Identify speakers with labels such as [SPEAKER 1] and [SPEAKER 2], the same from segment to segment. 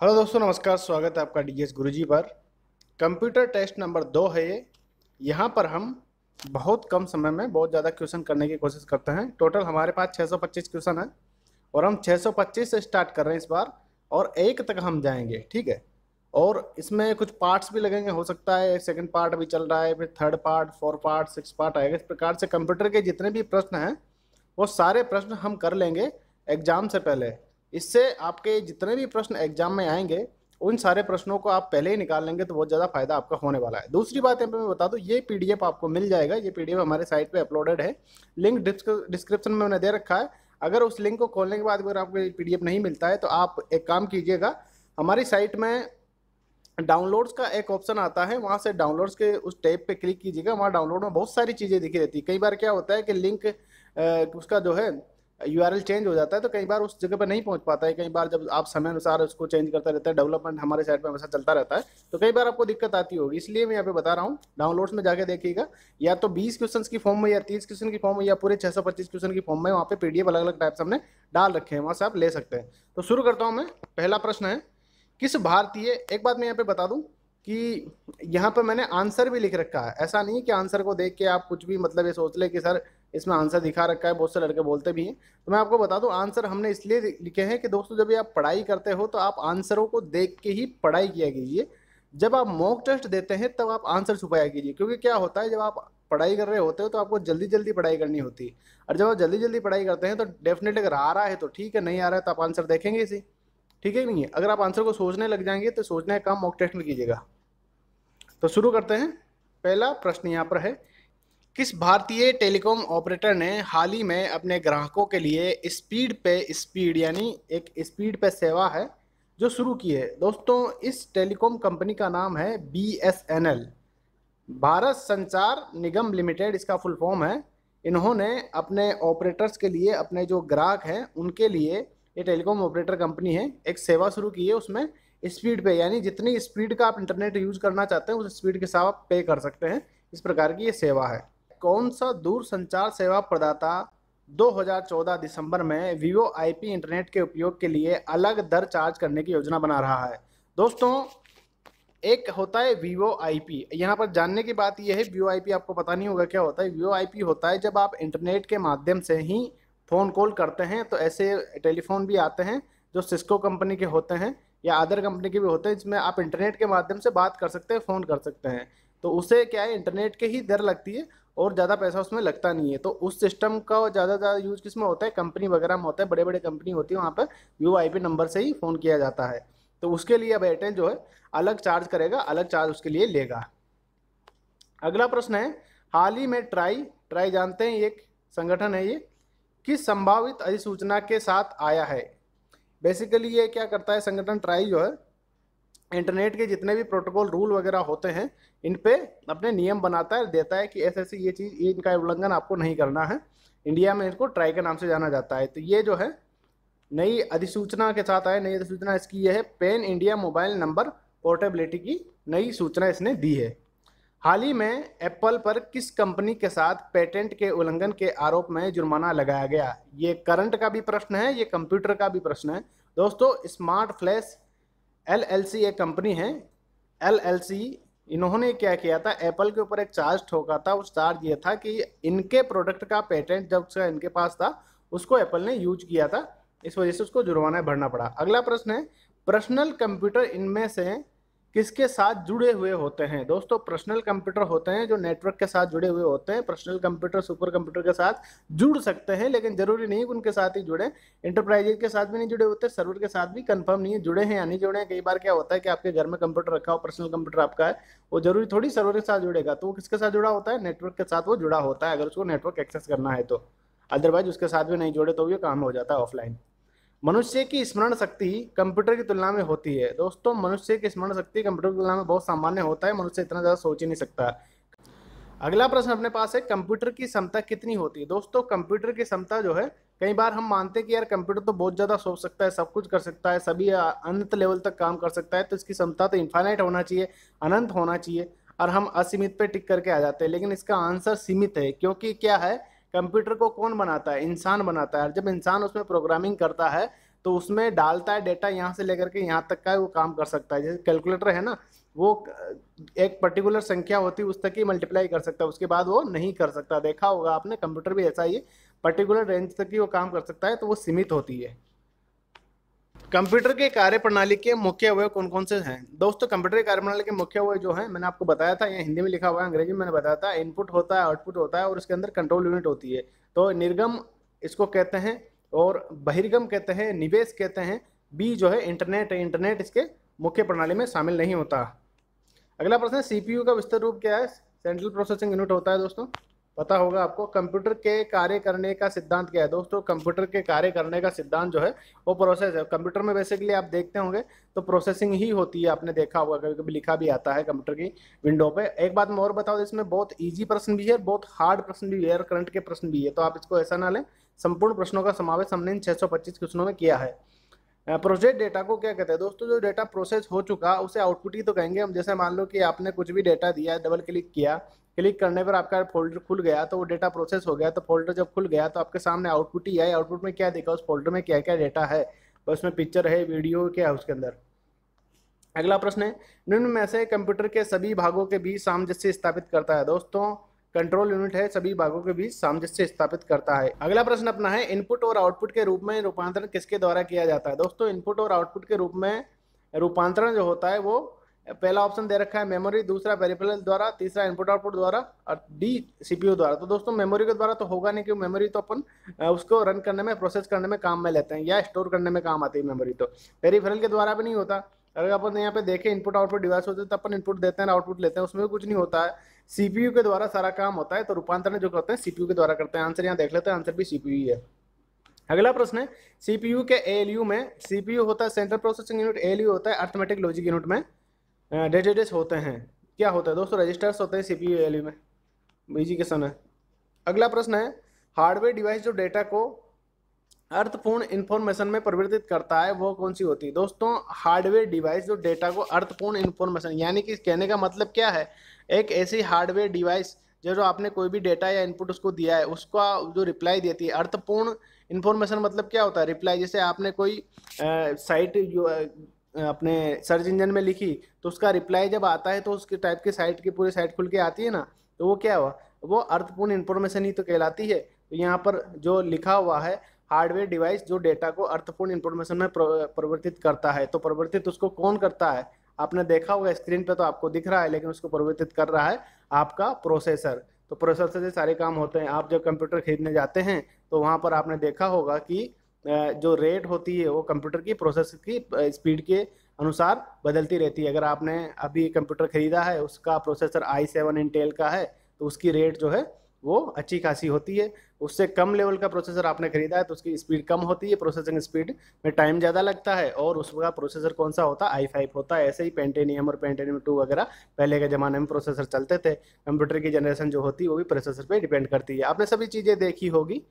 [SPEAKER 1] Hello दोस्तों, नमस्कार। स्वागत है आपका डीएस गुरुजी पर। कंप्यूटर टेस्ट नंबर 2 है ये। यहाँ पर हम बहुत कम समय में बहुत ज़्यादा क्वेश्चन करने की कोशिश करते हैं। टोटल हमारे पास 625 क्वेश्चन है और हम 625 से स्टार्ट कर रहे हैं इस बार और 1 तक हम जाएंगे, ठीक है। और इसमें कुछ पार्ट्स भी लगेंगे, हो सकता है सेकंड पार्ट भी चल रहा है, फिर थर्ड पार्ट, 4 पार्ट, 6 पार्ट आएगा। इस प्रकार से कंप्यूटर के जितने भी प्रश्न हैं वो सारे प्रश्न हम कर लेंगे एग्जाम से पहले। इससे आपके जितने भी प्रश्न एग्जाम में आएंगे उन सारे प्रश्नों को आप पहले ही निकाल लेंगे तो बहुत ज़्यादा फायदा आपका होने वाला है। दूसरी बात यहाँ पे मैं बता दूं, ये पीडीएफ आपको मिल जाएगा। ये पीडीएफ हमारे साइट पे अपलोडेड है, लिंक डिस्क्रिप्शन में मैंने दे रखा है। अगर उस लिंक को खोलने के बाद अगर आपको पीडीएफ नहीं मिलता है तो आप एक काम कीजिएगा, हमारी साइट में डाउनलोड्स का एक ऑप्शन आता है, वहाँ से डाउनलोड्स के उस टैब पे क्लिक कीजिएगा। वहाँ डाउनलोड में बहुत सारी चीज़ें दिखी रहती है। कई बार क्या होता है कि लिंक उसका जो है यूआरएल चेंज हो जाता है तो कई बार उस जगह पर नहीं पहुंच पाता है। कई बार जब आप समय अनुसार उसको चेंज करते रहते हैं, डेवलपमेंट हमारे साइड पे हमेशा चलता रहता है, तो कई बार आपको दिक्कत आती होगी। इसलिए मैं यहाँ पे बता रहा हूँ, डाउनलोड्स में जाके देखिएगा, या तो 20 क्वेश्चन की फॉर्म में, या 30 क्वेश्चन की फॉर्म में, या पूरे 625 क्वेश्चन की फॉर्म में। वहाँ पे पीडीएफ अलग अलग टाइप से हमने डाल रखे हैं, वहाँ से आप ले सकते हैं। तो शुरू करता हूँ मैं। पहला प्रश्न है, किस भारतीय, एक बात मैं यहाँ पे बता दूं कि यहाँ पे मैंने आंसर भी लिख रखा है। ऐसा नहीं है कि आंसर को देख के आप कुछ भी मतलब ये सोच ले कि सर इसमें आंसर दिखा रखा है, बहुत से लड़के बोलते भी हैं। तो मैं आपको बता दूं, आंसर हमने इसलिए लिखे हैं कि दोस्तों जब भी आप पढ़ाई करते हो तो आप आंसरों को देख के ही पढ़ाई किया कीजिए। जब आप मॉक टेस्ट देते हैं तब आप आंसर छुपाया कीजिए, क्योंकि क्या होता है, जब आप पढ़ाई कर रहे होते हो तो आपको जल्दी जल्दी पढ़ाई करनी होती है। और जब आप जल्दी जल्दी पढ़ाई करते हैं तो डेफिनेटली अगर आ रहा है तो ठीक है, नहीं आ रहा है तो आप आंसर देखेंगे इसी, ठीक है नहीं है। अगर आप आंसर को सोचने लग जाएंगे तो सोचने का काम मॉक टेस्ट में कीजिएगा। तो शुरू करते हैं। पहला प्रश्न यहाँ पर है, किस भारतीय टेलीकॉम ऑपरेटर ने हाल ही में अपने ग्राहकों के लिए स्पीड पे स्पीड यानी एक स्पीड पे सेवा है जो शुरू की है। दोस्तों इस टेलीकॉम कंपनी का नाम है बीएसएनएल, भारत संचार निगम लिमिटेड इसका फुल फॉर्म है। इन्होंने अपने ऑपरेटर्स के लिए, अपने जो ग्राहक हैं उनके लिए, ये टेलीकॉम ऑपरेटर कंपनी है, एक सेवा शुरू की है। उसमें स्पीड पे यानी जितनी स्पीड का आप इंटरनेट यूज करना चाहते हैं उस स्पीड के साथ आप पे कर सकते हैं। इस प्रकार की ये सेवा है। कौन सा दूर संचार सेवा प्रदाता 2014 दिसंबर में वीवो आईपी इंटरनेट के उपयोग के लिए अलग दर चार्ज करने की योजना बना रहा है? दोस्तों एक होता है वीवो आईपी। यहाँ पर जानने की बात यह है, वीवो आईपी आपको पता नहीं होगा क्या होता है। वीवो आईपी होता है जब आप इंटरनेट के माध्यम से ही फ़ोन कॉल करते हैं। तो ऐसे टेलीफोन भी आते हैं जो सिस्को कंपनी के होते हैं या अदर कंपनी के भी होते हैं, जिसमें आप इंटरनेट के माध्यम से बात कर सकते हैं, फ़ोन कर सकते हैं। तो उसे क्या है, इंटरनेट के ही दर लगती है और ज़्यादा पैसा उसमें लगता नहीं है। तो उस सिस्टम का ज़्यादा यूज़ किस में होता है, कंपनी वगैरह में होता है, बड़े बड़े कंपनी होती है, वहाँ पर वीवो आईपी नंबर से ही फ़ोन किया जाता है। तो उसके लिए अब एयरटेल जो है अलग चार्ज करेगा, अलग चार्ज उसके लिए लेगा। अगला प्रश्न है, हाल ही में ट्राई ट्राई जानते हैं, ये एक संगठन है, ये किस संभावित अधिसूचना के साथ आया है? बेसिकली ये क्या करता है संगठन ट्राई जो है, इंटरनेट के जितने भी प्रोटोकॉल रूल वगैरह होते हैं इन पे अपने नियम बनाता है, देता है कि ऐसे ऐसे ये चीज़, ये इनका उल्लंघन आपको नहीं करना है। इंडिया में इसको ट्राई के नाम से जाना जाता है। तो ये जो है नई अधिसूचना के साथ आए। नई अधिसूचना इसकी यह है, pen India mobile number portability की नई सूचना इसने दी है। हाल ही में एप्पल पर किस कंपनी के साथ पेटेंट के उल्लंघन के आरोप में जुर्माना लगाया गया? ये करंट का भी प्रश्न है, ये कंप्यूटर का भी प्रश्न है। दोस्तों स्मार्ट फ्लैश एलएलसी एक कंपनी है, एलएलसी। इन्होंने क्या किया था, एप्पल के ऊपर एक चार्ज ठोका था। उस चार्ज ये था कि इनके प्रोडक्ट का पेटेंट जब से इनके पास था उसको एप्पल ने यूज किया था, इस वजह से उसको जुर्माना भरना पड़ा। अगला प्रश्न है, पर्सनल कंप्यूटर इनमें से किसके साथ जुड़े हुए होते हैं? दोस्तों पर्सनल कंप्यूटर होते हैं जो नेटवर्क के साथ जुड़े हुए होते हैं। पर्सनल कंप्यूटर सुपर कंप्यूटर के साथ जुड़ सकते हैं, लेकिन जरूरी नहीं कि उनके साथ ही जुड़े। इंटरप्राइजेज के साथ भी नहीं जुड़े होते, सर्वर के साथ भी कंफर्म नहीं है जुड़े हैं या नहीं जुड़े हैं। कई बार क्या होता है कि आपके घर में कंप्यूटर रखा हो, पर्सनल कंप्यूटर आपका है, वो जरूरी थोड़ी सर्वर के साथ जुड़ेगा। तो वो किसके साथ जुड़ा होता है? नेटवर्क के साथ वो जुड़ा होता है, अगर उसको नेटवर्क एक्सेस करना है तो। अदरवाइज उसके साथ भी नहीं जुड़े तो भी काम हो जाता है ऑफलाइन। मनुष्य की स्मरण शक्ति कंप्यूटर की तुलना में होती है। दोस्तों मनुष्य की स्मरण शक्ति कंप्यूटर की तुलना में बहुत सामान्य होता है, मनुष्य इतना ज़्यादा सोच ही नहीं सकता। अगला प्रश्न अपने पास है, कंप्यूटर की क्षमता कितनी होती है? दोस्तों कंप्यूटर की क्षमता जो है, कई बार हम मानते हैं कि यार कंप्यूटर तो बहुत ज़्यादा सोच सकता है, सब कुछ कर सकता है, सभी अनंत लेवल तक काम कर सकता है, तो इसकी क्षमता तो इन्फाइनाइट होना चाहिए, अनंत होना चाहिए, और हम असीमित पे टिक करके आ जाते हैं। लेकिन इसका आंसर सीमित है, क्योंकि क्या है, कंप्यूटर को कौन बनाता है? इंसान बनाता है। और जब इंसान उसमें प्रोग्रामिंग करता है तो उसमें डालता है डेटा, यहाँ से लेकर के यहाँ तक का वो काम कर सकता है। जैसे कैलकुलेटर है ना, वो एक पर्टिकुलर संख्या होती है उस तक ही मल्टीप्लाई कर सकता है, उसके बाद वो नहीं कर सकता। देखा होगा आपने, कंप्यूटर भी ऐसा ही है, पर्टिकुलर रेंज तक ही वो काम कर सकता है, तो वो सीमित होती है। कंप्यूटर के कार्य प्रणाली के मुख्य अवयव कौन कौन से हैं? दोस्तों कंप्यूटर के कार्य प्रणाली के मुख्य अवयव जो है मैंने आपको बताया था, ये हिंदी में लिखा हुआ है, अंग्रेजी में मैंने बताया था। इनपुट होता है, आउटपुट होता है, और उसके अंदर कंट्रोल यूनिट होती है। तो निर्गम इसको कहते हैं, और बहिर्गम कहते हैं, निवेश कहते हैं। बी जो है इंटरनेट है, इंटरनेट इसके मुख्य प्रणाली में शामिल नहीं होता। अगला प्रश्न है, सीपीयू का विस्तृत रूप क्या है? सेंट्रल प्रोसेसिंग यूनिट होता है दोस्तों, पता होगा आपको। कंप्यूटर के कार्य करने का सिद्धांत क्या है? दोस्तों कंप्यूटर के कार्य करने का सिद्धांत जो है वो प्रोसेस है। कंप्यूटर में बेसिकली आप देखते होंगे तो प्रोसेसिंग ही होती है, आपने देखा होगा, कभी कभी लिखा भी आता है कंप्यूटर की विंडो पे। एक बात मैं और बताऊँ, इसमें बहुत ईजी प्रश्न भी है, बहुत हार्ड प्रश्न भी है, करंट के प्रश्न भी है, तो आप इसको ऐसा ना लें। संपूर्ण प्रश्नों का समावेश हमने इन 625 क्वेश्चनों में किया है। प्रोसेस डेटा को क्या कहते हैं? दोस्तों जो डेटा प्रोसेस हो चुका उसे आउटपुट ही तो कहेंगे हम। जैसे मान लो कि आपने कुछ भी डेटा दिया, डबल क्लिक किया, क्लिक करने पर आपका फोल्डर खुल गया, तो वो डेटा प्रोसेस हो गया। तो फोल्डर जब खुल गया तो आपके सामने आउटपुट ही आया। आउटपुट में क्या देखा, उस फोल्डर में क्या क्या डेटा है, उसमें पिक्चर है, वीडियो क्या है उसके अंदर। अगला प्रश्न है, निम्न में से कंप्यूटर के सभी भागों के बीच सामंजस्य स्थापित करता है? दोस्तों कंट्रोल यूनिट है, सभी भागों के बीच सामंजस्य स्थापित करता है। अगला प्रश्न अपना है, इनपुट और आउटपुट के रूप में रूपांतरण किसके द्वारा किया जाता है? दोस्तों इनपुट और आउटपुट के रूप में रूपांतरण जो होता है वो, पहला ऑप्शन दे रखा है मेमोरी, दूसरा पेरिफेरल द्वारा, तीसरा इनपुट आउटपुट द्वारा, और डी सीपीयू द्वारा। तो दोस्तों मेमोरी के द्वारा तो होगा नहीं, क्योंकि मेमोरी तो अपन उसको रन करने में, प्रोसेस करने में काम में लेते हैं, या स्टोर करने में काम आती है मेमोरी। तो पेरिफेरल के द्वारा भी नहीं होता। अगर अपन यहाँ पे देखें इनपुट आउटपुट डिवाइस होते हैं, तो अपन इनपुट देते हैं, आउटपुट लेते हैं, उसमें भी कुछ नहीं होता है। सीपीयू के द्वारा सारा काम होता है। तो रूपांतरण जो करते हैं सीपीयू के द्वारा करते हैं। आंसर यहाँ देख लेते हैं, आंसर भी सीपीयू ही है। अगला प्रश्न है, सीपीयू के एएलयू में, सीपीयू होता है सेंट्रल प्रोसेसिंग यूनिट, एएलयू होता है अर्थमेटिक लॉजिक यूनिट में डेटाबेस होते हैं। क्या होता है दोस्तों? रजिस्टर्स होते हैं सीपीयू एएलयू में। इजी क्वेश्चन है। अगला प्रश्न है, हार्डवेयर डिवाइस जो डेटा को अर्थपूर्ण इंफॉर्मेशन में परिवर्तित करता है वो कौन सी होती है? दोस्तों हार्डवेयर डिवाइस जो डेटा को अर्थपूर्ण इंफॉर्मेशन, यानी कि कहने का मतलब क्या है, एक ऐसी हार्डवेयर डिवाइस जो आपने कोई भी डेटा या इनपुट उसको दिया है, उसका जो रिप्लाई देती है। अर्थपूर्ण इंफॉर्मेशन मतलब क्या होता है? रिप्लाई, जैसे आपने कोई साइट जो अपने सर्च इंजन में लिखी, तो उसका रिप्लाई जब आता है तो उसके टाइप की साइट की पूरी साइट खुल के आती है ना, तो वो क्या हुआ, वो अर्थपूर्ण इंफॉर्मेशन ही तो कहलाती है। तो यहाँ पर जो लिखा हुआ है, हार्डवेयर डिवाइस जो डेटा को अर्थपूर्ण इंफॉर्मेशन में परिवर्तित करता है, तो परिवर्तित उसको कौन करता है? आपने देखा होगा स्क्रीन पे तो आपको दिख रहा है, लेकिन उसको परिवर्तित कर रहा है आपका प्रोसेसर। तो प्रोसेसर से सारे काम होते हैं। आप जब कंप्यूटर खरीदने जाते हैं तो वहाँ पर आपने देखा होगा कि जो रेट होती है वो कंप्यूटर की प्रोसेसर की स्पीड के अनुसार बदलती रहती है। अगर आपने अभी कंप्यूटर खरीदा है, उसका प्रोसेसर i7 इंटेल का है, तो उसकी रेट जो है वो अच्छी खासी होती है। उससे कम लेवल का प्रोसेसर आपने खरीदा है तो उसकी स्पीड कम होती है, प्रोसेसिंग स्पीड में टाइम ज़्यादा लगता है, और उसका प्रोसेसर कौन सा होता है? i5 होता है। ऐसे ही पेंटिनियम और पेंटिनियम 2 वगैरह पहले के ज़माने में प्रोसेसर चलते थे। कंप्यूटर की जनरेशन जो होती है वो भी प्रोसेसर पर डिपेंड करती है। आपने सभी चीज़ें देखी होगी,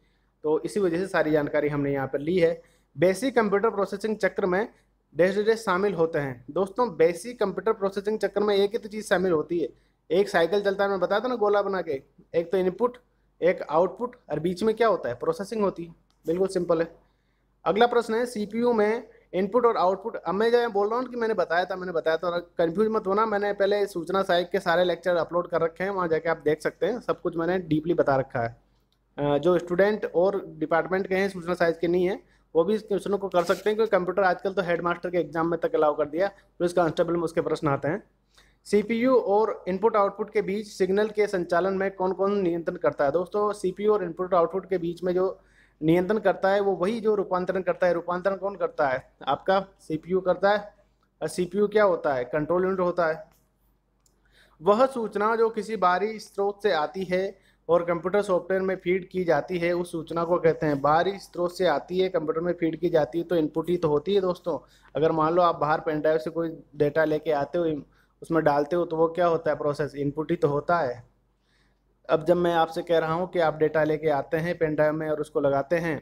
[SPEAKER 1] तो इसी वजह से सारी जानकारी हमने यहाँ पर ली है। बेसिक कंप्यूटर प्रोसेसिंग चक्र में डैश डैश शामिल होते हैं। दोस्तों बेसिक कंप्यूटर प्रोसेसिंग चक्र में एक ही तो चीज़ शामिल होती है, एक साइकिल चलता है, मैं बताया था ना गोला बना के, एक तो इनपुट, एक आउटपुट, और बीच में क्या होता है? प्रोसेसिंग होती है। बिल्कुल सिंपल है। अगला प्रश्न है, सीपीयू में इनपुट और आउटपुट, अब मैं जो बोल रहा हूँ कि मैंने बताया था, कंफ्यूज मत होना। मैंने पहले सूचना सहायक के सारे लेक्चर अपलोड कर रखे हैं, वहाँ जाके आप देख सकते हैं, सब कुछ मैंने डीपली बता रखा है। जो स्टूडेंट और डिपार्टमेंट के हैं, सूचना साइंस के नहीं है, वो भी इस क्वेश्चनों को कर सकते हैं, क्योंकि कंप्यूटर आजकल तो हेडमास्टर के एग्जाम में तक अलाउ कर दिया, पुलिस कांस्टेबल में उसके प्रश्न आते हैं। सीपीयू और इनपुट आउटपुट के बीच सिग्नल के संचालन में कौन कौन नियंत्रण करता है? दोस्तों सीपीयू और इनपुट आउटपुट के बीच में जो नियंत्रण करता है वो वही जो रूपांतरण करता है। रूपांतरण कौन करता है? आपका सीपीयू करता है। और सीपीयू क्या होता है? कंट्रोल यूनिट होता है। वह सूचना जो किसी बाहरी स्रोत से आती है और कंप्यूटर सॉफ्टवेयर में फीड की जाती है, उस सूचना को कहते हैं। बाहरी स्रोत से आती है, कंप्यूटर में फीड की जाती है, तो इनपुट ही तो होती है दोस्तों। अगर मान लो आप बाहर पेन ड्राइव से कोई डेटा लेके आते हो, उसमें डालते हो, तो वो क्या होता है? प्रोसेस, इनपुट ही तो होता है। अब जब मैं आपसे कह रहा हूँ कि आप डेटा लेके आते हैं पेन ड्राइव में और उसको लगाते हैं,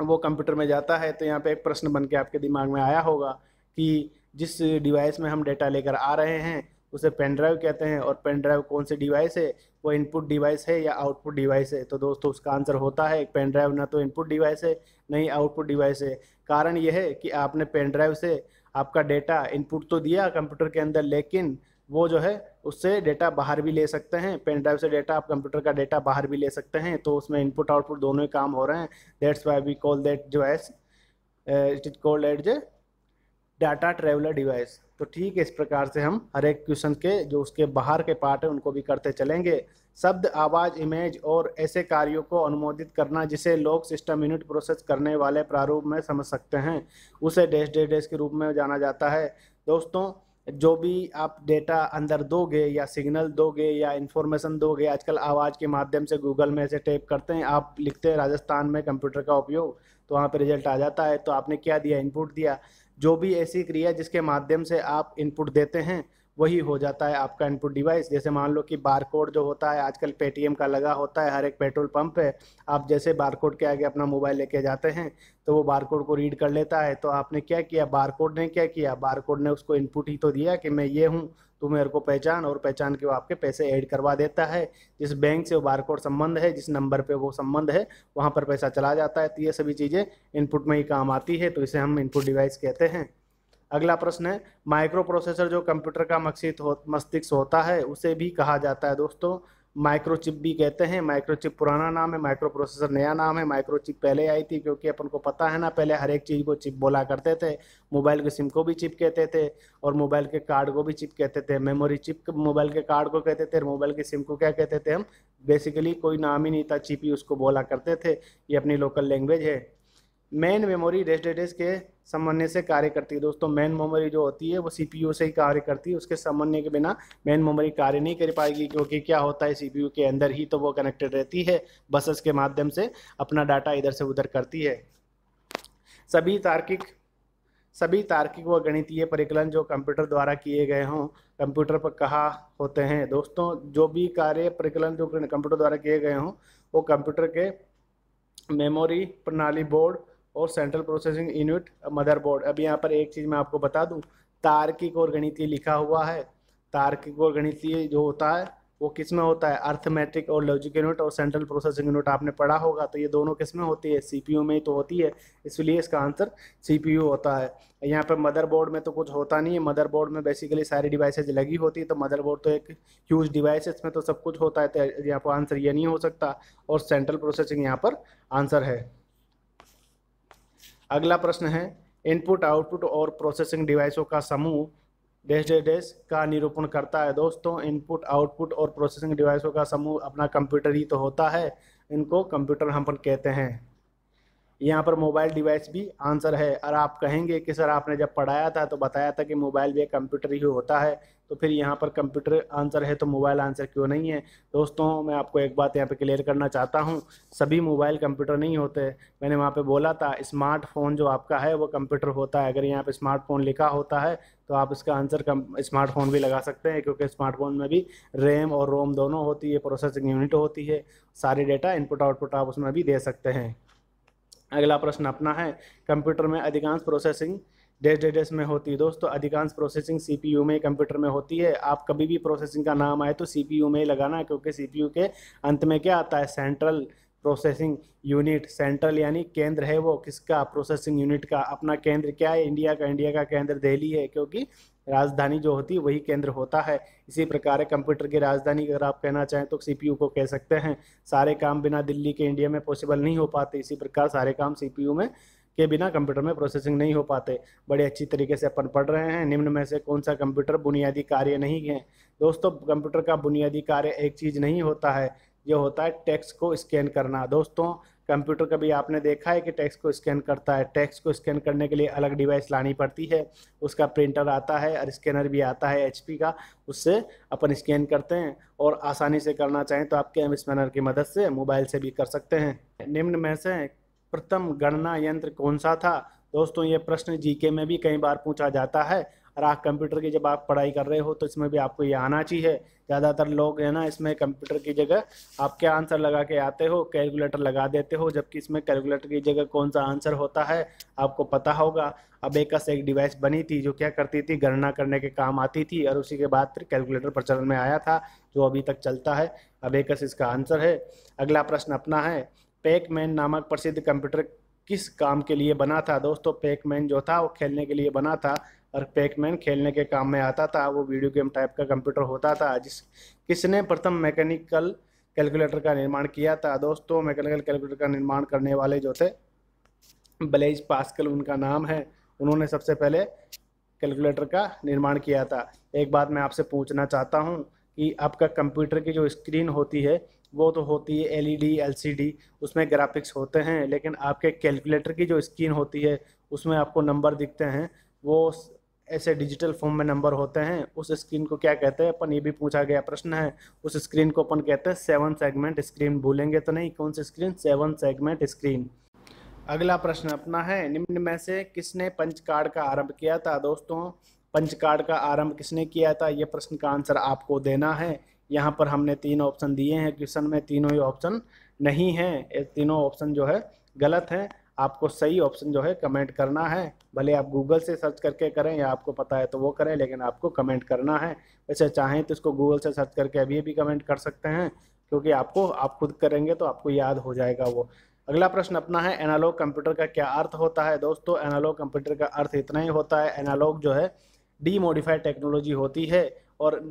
[SPEAKER 1] वो कंप्यूटर में जाता है, तो यहाँ पे एक प्रश्न बन के आपके दिमाग में आया होगा कि जिस डिवाइस में हम डेटा लेकर आ रहे हैं उसे पेन ड्राइव कहते हैं, और पेन ड्राइव कौन सी डिवाइस है? वो इनपुट डिवाइस है या आउटपुट डिवाइस है? तो दोस्तों उसका आंसर होता है पेन ड्राइव ना तो इनपुट डिवाइस है नहीं आउटपुट डिवाइस है। कारण यह है कि आपने पेन ड्राइव से आपका डेटा इनपुट तो दिया कंप्यूटर के अंदर, लेकिन वो जो है उससे डेटा बाहर भी ले सकते हैं। पेन ड्राइव से डेटा आप कंप्यूटर का डेटा बाहर भी ले सकते हैं, तो उसमें इनपुट आउटपुट दोनों ही काम हो रहे हैं। That's why we call that device, it is called as a data traveller device. तो ठीक है, इस प्रकार से हम हर एक क्वेश्चन के जो उसके बाहर के पार्ट है उनको भी करते चलेंगे। शब्द, आवाज़, इमेज और ऐसे कार्यों को अनुमोदित करना जिसे लोग सिस्टम यूनिट प्रोसेस करने वाले प्रारूप में समझ सकते हैं, उसे डैश डैश डैश के रूप में जाना जाता है। दोस्तों, जो भी आप डेटा अंदर दोगे या सिग्नल दोगे या इंफॉर्मेशन दोगे, आजकल आवाज़ के माध्यम से गूगल में ऐसे टाइप करते हैं, आप लिखते हैं राजस्थान में कंप्यूटर का उपयोग, तो वहाँ पे रिजल्ट आ जाता है। तो आपने क्या दिया, इनपुट दिया। जो भी ऐसी क्रिया जिसके माध्यम से आप इनपुट देते हैं वही हो जाता है आपका इनपुट डिवाइस। जैसे मान लो कि बारकोड जो होता है आजकल पेटीएम का लगा होता है हर एक पेट्रोल पंप पे, आप जैसे बारकोड के आगे अपना मोबाइल लेके जाते हैं तो वो बारकोड को रीड कर लेता है। तो आपने क्या किया, बारकोड ने क्या किया, बारकोड ने उसको इनपुट ही तो दिया कि मैं ये हूँ, तू मेरे को पहचान, और पहचान के वो आपके पैसे ऐड करवा देता है। जिस बैंक से वो बारकोड संबंध है, जिस नंबर पे वो संबंध है, वहाँ पर पैसा चला जाता है। तो ये सभी चीज़ें इनपुट में ही काम आती है, तो इसे हम इनपुट डिवाइस कहते हैं। अगला प्रश्न है, माइक्रो प्रोसेसर जो कंप्यूटर का मस्तिष्क होता है उसे भी कहा जाता है। दोस्तों, माइक्रोचिप भी कहते हैं। माइक्रोचिप पुराना नाम है, माइक्रो प्रोसेसर नया नाम है। माइक्रोचिप पहले आई थी, क्योंकि अपन को पता है ना, पहले हर एक चीज़ को चिप बोला करते थे। मोबाइल के सिम को भी चिप कहते थे, और मोबाइल के कार्ड को भी चिप कहते थे। मेमोरी चिप मोबाइल के कार्ड को कहते थे, और मोबाइल के सिम को क्या कहते थे हम, बेसिकली कोई नाम ही नहीं था, चिप ही उसको बोला करते थे। ये अपनी लोकल लैंग्वेज है। Main memory dash dash dash के समन्वय से कार्य करती है। दोस्तों, मेन मेमोरी जो होती है वो सीपीयू से ही कार्य करती है, उसके समन्वय के बिना मेन मेमोरी कार्य नहीं कर पाएगी, क्योंकि क्या होता है, सीपीयू के अंदर ही तो वो कनेक्टेड रहती है, बसेस के माध्यम से अपना डाटा इधर से उधर करती है। सभी तार्किक व गणितीय परिकलन जो कंप्यूटर द्वारा किए गए हों कंप्यूटर पर कहाँ होते हैं। दोस्तों, जो भी कार्य परिकलन जो कंप्यूटर द्वारा किए गए हों वो कंप्यूटर के मेमोरी प्रणाली बोर्ड और सेंट्रल प्रोसेसिंग यूनिट मदरबोर्ड। अब यहाँ पर एक चीज़ मैं आपको बता दूं, तार्किक और गणितीय लिखा हुआ है। तार्किक और गणितीय जो होता है वो किस में होता है, अर्थमेटिक और लॉजिक यूनिट और सेंट्रल प्रोसेसिंग यूनिट आपने पढ़ा होगा। तो ये दोनों किस में होती है, सीपीयू में ही तो होती है, इसलिए इसका आंसर सीपीयू होता है। यहाँ पर मदरबोर्ड में तो कुछ होता नहीं है, मदरबोर्ड में बेसिकली सारी डिवाइसेज लगी होती है, तो मदरबोर्ड तो एक ह्यूज डिवाइस है, इसमें तो सब कुछ होता है, तो यहाँ पर आंसर ये नहीं हो सकता, और सेंट्रल प्रोसेसिंग यहाँ पर आंसर है। अगला प्रश्न है, इनपुट आउटपुट और प्रोसेसिंग डिवाइसों का समूह डैश डैश डैश का निरूपण करता है। दोस्तों, इनपुट आउटपुट और प्रोसेसिंग डिवाइसों का समूह अपना कंप्यूटर ही तो होता है, इनको कंप्यूटर हम पर कहते हैं। यहाँ पर मोबाइल डिवाइस भी आंसर है। और आप कहेंगे कि सर आपने जब पढ़ाया था तो बताया था कि मोबाइल भी एक कंप्यूटर ही होता है, तो फिर यहाँ पर कंप्यूटर आंसर है तो मोबाइल आंसर क्यों नहीं है। दोस्तों, मैं आपको एक बात यहाँ पे क्लियर करना चाहता हूँ, सभी मोबाइल कंप्यूटर नहीं होते। मैंने वहाँ पे बोला था स्मार्टफोन जो आपका है वो कंप्यूटर होता है। अगर यहाँ पे स्मार्टफोन लिखा होता है तो आप इसका आंसर स्मार्टफोन भी लगा सकते हैं, क्योंकि स्मार्टफोन में भी रैम और रोम दोनों होती है, प्रोसेसिंग यूनिट होती है, सारे डेटा इनपुट आउटपुट आप उसमें भी दे सकते हैं। अगला प्रश्न अपना है, कंप्यूटर में अधिकांश प्रोसेसिंग डैश डैश डैश में होती है। दोस्तों, अधिकांश प्रोसेसिंग सीपीयू में कंप्यूटर में होती है। आप कभी भी प्रोसेसिंग का नाम आए तो सीपीयू में ही लगाना है, क्योंकि सीपीयू के अंत में क्या आता है, सेंट्रल प्रोसेसिंग यूनिट। सेंट्रल यानी केंद्र है वो किसका, प्रोसेसिंग यूनिट का। अपना केंद्र क्या है, इंडिया का। इंडिया का केंद्र दिल्ली है, क्योंकि राजधानी जो होती है वही केंद्र होता है। इसी प्रकार है, कंप्यूटर की राजधानी अगर आप कहना चाहें तो सीपीयू को कह सकते हैं। सारे काम बिना दिल्ली के इंडिया में पॉसिबल नहीं हो पाते, इसी प्रकार सारे काम सीपीयू में के बिना कंप्यूटर में प्रोसेसिंग नहीं हो पाते। बड़े अच्छी तरीके से अपन पढ़ रहे हैं। निम्न में से कौन सा कंप्यूटर बुनियादी कार्य नहीं है। दोस्तों, कंप्यूटर का बुनियादी कार्य एक चीज़ नहीं होता है, ये होता है टेक्स्ट को स्कैन करना। दोस्तों, कंप्यूटर कभी आपने देखा है कि टेक्स्ट को स्कैन करता है। टेक्स्ट को स्कैन करने के लिए अलग डिवाइस लानी पड़ती है, उसका प्रिंटर आता है और स्कैनर भी आता है एचपी का, उससे अपन स्कैन करते हैं। और आसानी से करना चाहें तो आपके एम स्कैनर की मदद से मोबाइल से भी कर सकते हैं। निम्न में से प्रथम गणना यंत्र कौन सा था। दोस्तों, ये प्रश्न जीके में भी कई बार पूछा जाता है, और आप कंप्यूटर की जब आप पढ़ाई कर रहे हो तो इसमें भी आपको ये आना चाहिए। ज़्यादातर लोग है ना, इसमें कंप्यूटर की जगह आप क्या आंसर लगा के आते हो, कैलकुलेटर लगा देते हो, जबकि इसमें कैलकुलेटर की जगह कौन सा आंसर होता है आपको पता होगा। अबेकस एक डिवाइस बनी थी जो क्या करती थी, गणना करने के काम आती थी, और उसी के बाद फिर कैलकुलेटर प्रचलन में आया था जो अभी तक चलता है। अबेकस इसका आंसर है। अगला प्रश्न अपना है, पैक मैन नामक प्रसिद्ध कंप्यूटर किस काम के लिए बना था दोस्तों? पैकमैन जो था वो खेलने के लिए बना था, और पैकमैन खेलने के काम में आता था। वो वीडियो गेम टाइप का कंप्यूटर होता था। किसने प्रथम मैकेनिकल कैलकुलेटर का निर्माण किया था दोस्तों? मैकेनिकल कैलकुलेटर का निर्माण करने वाले जो थे ब्लेज पास्कल उनका नाम है। उन्होंने सबसे पहले कैलकुलेटर का निर्माण किया था। एक बात मैं आपसे पूछना चाहता हूँ कि आपका कंप्यूटर की जो स्क्रीन होती है वो तो होती है एलईडी एलसीडी, उसमें ग्राफिक्स होते हैं, लेकिन आपके कैलकुलेटर की जो स्क्रीन होती है उसमें आपको नंबर दिखते हैं, वो ऐसे डिजिटल फॉर्म में नंबर होते हैं। उस स्क्रीन को क्या कहते हैं अपन? ये भी पूछा गया प्रश्न है। उस स्क्रीन को अपन कहते हैं 7 सेगमेंट स्क्रीन। भूलेंगे तो नहीं? कौन सी स्क्रीन? 7 segment screen. अगला प्रश्न अपना है, निम्न में से किसने पंच कार्ड का आरंभ किया था दोस्तों? पंच कार्ड का आरंभ किसने किया था? ये प्रश्न का आंसर आपको देना है। यहाँ पर हमने 3 ऑप्शन दिए हैं क्वेश्चन में, तीनों ही ऑप्शन नहीं है, ये तीनों ऑप्शन जो है गलत है। आपको सही ऑप्शन जो है कमेंट करना है। भले आप गूगल से सर्च करके करें या आपको पता है तो वो करें, लेकिन आपको कमेंट करना है। वैसे चाहें तो इसको गूगल से सर्च करके अभी भी कमेंट कर सकते हैं, क्योंकि आप खुद करेंगे तो आपको याद हो जाएगा वो। अगला प्रश्न अपना है, एनालॉग कंप्यूटर का क्या अर्थ होता है दोस्तों? एनालॉग कंप्यूटर का अर्थ इतना ही होता है, एनालॉग जो है डीमोडिफाइड टेक्नोलॉजी होती है, और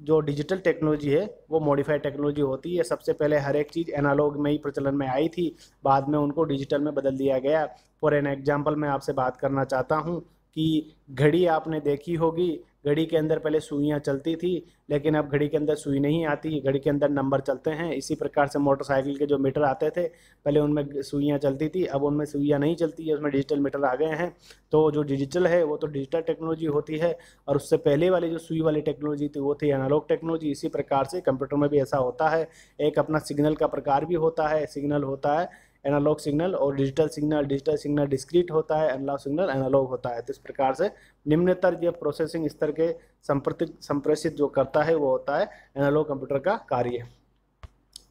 [SPEAKER 1] जो डिजिटल टेक्नोलॉजी है वो मॉडिफाइड टेक्नोलॉजी होती है। सबसे पहले हर एक चीज़ एनालॉग में ही प्रचलन में आई थी, बाद में उनको डिजिटल में बदल दिया गया। फॉर एन एग्जांपल मैं आपसे बात करना चाहता हूँ कि घड़ी आपने देखी होगी, घड़ी के अंदर पहले सुइयाँ चलती थी, लेकिन अब घड़ी के अंदर सुई नहीं आती, घड़ी के अंदर नंबर चलते हैं। इसी प्रकार से मोटरसाइकिल के जो मीटर आते थे, पहले उनमें सुइयाँ चलती थी, अब उनमें सुइयाँ नहीं चलती है, उसमें डिजिटल मीटर आ गए हैं। तो जो डिजिटल है वो तो डिजिटल टेक्नोलॉजी होती है, और उससे पहले वाली जो सुई वाली टेक्नोलॉजी थी वो थी एनालॉग टेक्नोलॉजी। इसी प्रकार से कंप्यूटर में भी ऐसा होता है। एक अपना सिग्नल का प्रकार भी होता है, सिग्नल होता है एनालॉग सिग्नल और digital signal. Digital signal discrete होता है, एनालॉग सिग्नल एनालॉग होता है। तो इस प्रकार से निम्नतर जो प्रोसेसिंग स्तर के संप्रेषित जो करता है वो होता है एनालॉग कंप्यूटर का कार्य।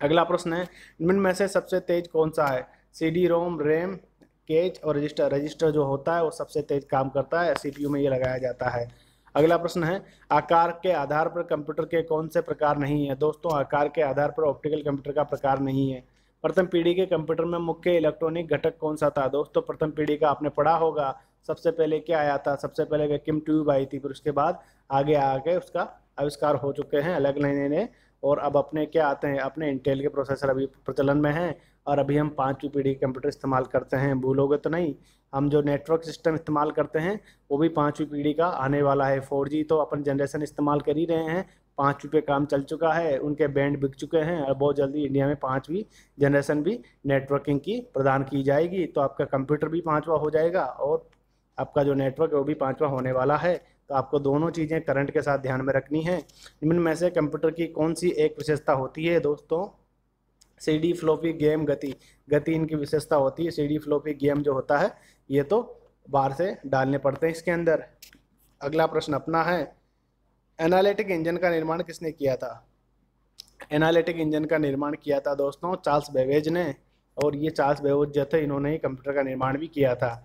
[SPEAKER 1] अगला प्रश्न है, निम्न में से सबसे तेज कौन सा है? सीडी रोम, रैम, कैच और रजिस्टर। रजिस्टर जो होता है वो सबसे तेज काम करता है, सीपीयू में ये लगाया जाता है। अगला प्रश्न है, आकार के आधार पर कंप्यूटर के कौन से प्रकार नहीं है दोस्तों? आकार के आधार पर ऑप्टिकल कंप्यूटर का प्रकार नहीं है। प्रथम पीढ़ी के कंप्यूटर में मुख्य इलेक्ट्रॉनिक घटक कौन सा था दोस्तों? प्रथम पीढ़ी का आपने पढ़ा होगा। सबसे पहले क्या आया था? सबसे पहले वैक्यूम ट्यूब आई थी, फिर उसके बाद आगे आगे उसका आविष्कार हो चुके हैं अलग नए, और अब अपने क्या आते हैं, अपने इंटेल के प्रोसेसर अभी प्रचलन में हैं, और अभी हम 5वीं पीढ़ी के कंप्यूटर इस्तेमाल करते हैं। भूलोगे तो नहीं? हम जो नेटवर्क सिस्टम इस्तेमाल करते हैं वो भी 5वीं पीढ़ी का आने वाला है। 4G तो अपन जनरेशन इस्तेमाल कर ही रहे हैं, 5वीं पे काम चल चुका है, उनके बैंड बिक चुके हैं, और बहुत जल्दी इंडिया में 5वीं जनरेशन भी नेटवर्किंग की प्रदान की जाएगी। तो आपका कंप्यूटर भी 5वां हो जाएगा, और आपका जो नेटवर्क है वो भी 5वां होने वाला है। तो आपको दोनों चीज़ें करंट के साथ ध्यान में रखनी है। निम्न में से कंप्यूटर की कौन सी एक विशेषता होती है दोस्तों? सीडी फ्लॉपी गेम गति। गति इनकी विशेषता होती है। सीडी फ्लॉपी गेम जो होता है ये तो बाहर से डालने पड़ते हैं इसके अंदर। अगला प्रश्न अपना है, एनालिटिक इंजन का निर्माण किसने किया था? एनालिटिक इंजन का निर्माण किया था दोस्तों चार्ल्स बेबेज ने, और ये चार्ल्स बेबेज जो थे इन्होंने ही कंप्यूटर का निर्माण भी किया था।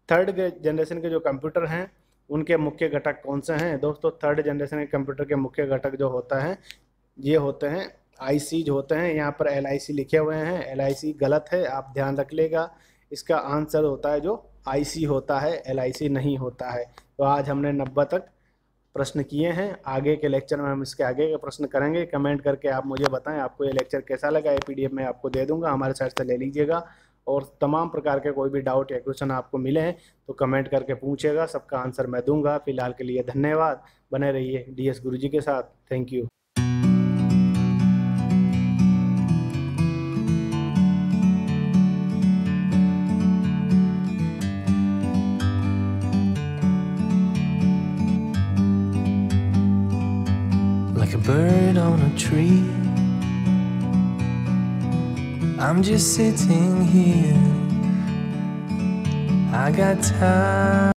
[SPEAKER 1] थर्ड जनरेशन के जो कंप्यूटर हैं उनके मुख्य घटक कौन से हैं दोस्तों? थर्ड जनरेशन के कंप्यूटर के मुख्य घटक जो होता है ये होते हैं आईसी जो होते हैं। यहाँ पर LIC लिखे हुए हैं, LIC गलत है, आप ध्यान रख लेगा। इसका आंसर होता है जो IC होता है, LIC नहीं होता है। तो आज हमने 90 तक प्रश्न किए हैं। आगे के लेक्चर में हम इसके आगे के प्रश्न करेंगे। कमेंट करके आप मुझे बताएं आपको ये लेक्चर कैसा लगा। ये PDF मैं आपको दे दूंगा, हमारे साइट से ले लीजिएगा। और तमाम प्रकार के कोई भी डाउट या क्वेश्चन आपको मिले हैं तो कमेंट करके पूछिएगा, सबका आंसर मैं दूंगा। फिलहाल के लिए धन्यवाद, बने रहिए DS गुरुजी के साथ। Thank you.
[SPEAKER 2] Like a bird on a tree, I'm just sitting here. I got time.